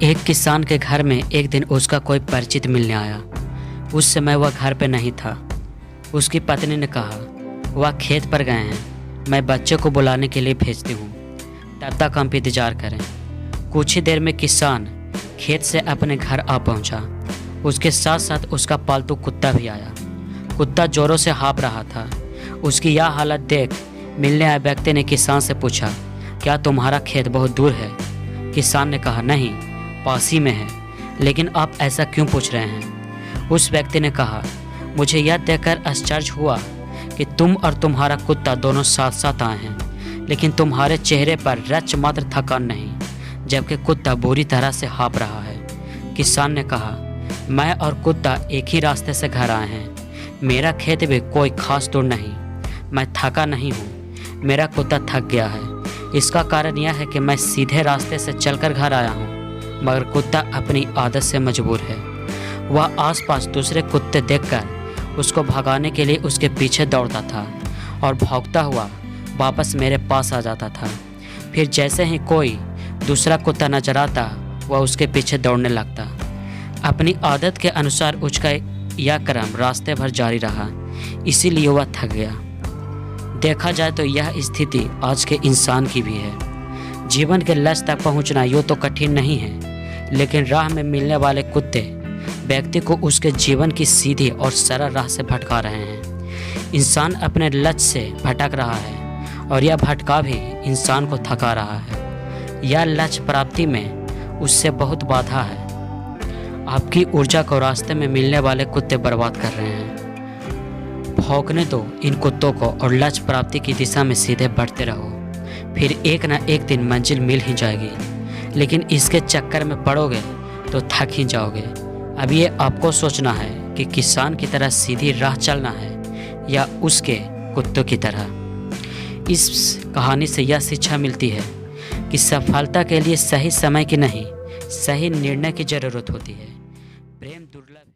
एक किसान के घर में एक दिन उसका कोई परिचित मिलने आया। उस समय वह घर पे नहीं था। उसकी पत्नी ने कहा, वह खेत पर गए हैं, मैं बच्चे को बुलाने के लिए भेजती हूँ, तब तक हम इंतजार करें। कुछ ही देर में किसान खेत से अपने घर आ पहुँचा। उसके साथ साथ उसका पालतू कुत्ता भी आया। कुत्ता जोरों से हाँफ रहा था। उसकी यह हालत देख मिलने आए व्यक्ति ने किसान से पूछा, क्या तुम्हारा खेत बहुत दूर है? किसान ने कहा, नहीं, पास ही में है, लेकिन आप ऐसा क्यों पूछ रहे हैं? उस व्यक्ति ने कहा, मुझे यह देखकर आश्चर्य हुआ कि तुम और तुम्हारा कुत्ता दोनों साथ साथ आए हैं, लेकिन तुम्हारे चेहरे पर रच मात्र थकान नहीं, जबकि कुत्ता बुरी तरह से हाँफ रहा है। किसान ने कहा, मैं और कुत्ता एक ही रास्ते से घर आए हैं। मेरा खेत भी कोई खास दूर नहीं। मैं थका नहीं हूँ, मेरा कुत्ता थक गया है। इसका कारण यह है कि मैं सीधे रास्ते से चलकर घर आया हूँ, मगर कुत्ता अपनी आदत से मजबूर है। वह आसपास दूसरे कुत्ते देखकर उसको भगाने के लिए उसके पीछे दौड़ता था और भौंकता हुआ वापस मेरे पास आ जाता था। फिर जैसे ही कोई दूसरा कुत्ता नजर आता, वह उसके पीछे दौड़ने लगता। अपनी आदत के अनुसार उसका यह क्रम रास्ते भर जारी रहा, इसीलिए वह थक गया। देखा जाए तो यह स्थिति आज के इंसान की भी है। जीवन के लक्ष्य तक पहुंचना यूँ तो कठिन नहीं है, लेकिन राह में मिलने वाले कुत्ते व्यक्ति को उसके जीवन की सीधी और सरल राह से भटका रहे हैं। इंसान अपने लक्ष्य से भटक रहा है और यह भटका भी इंसान को थका रहा है। यह लक्ष्य प्राप्ति में उससे बहुत बाधा है। आपकी ऊर्जा को रास्ते में मिलने वाले कुत्ते बर्बाद कर रहे हैं। भौंकने दो इन कुत्तों को और लक्ष्य प्राप्ति की दिशा में सीधे बढ़ते रहो, फिर एक ना एक दिन मंजिल मिल ही जाएगी। लेकिन इसके चक्कर में पड़ोगे तो थक ही जाओगे। अब ये आपको सोचना है कि किसान की तरह सीधी राह चलना है या उसके कुत्तों की तरह। इस कहानी से यह शिक्षा मिलती है कि सफलता के लिए सही समय की नहीं, सही निर्णय की ज़रूरत होती है। प्रेम दुर्लभ है।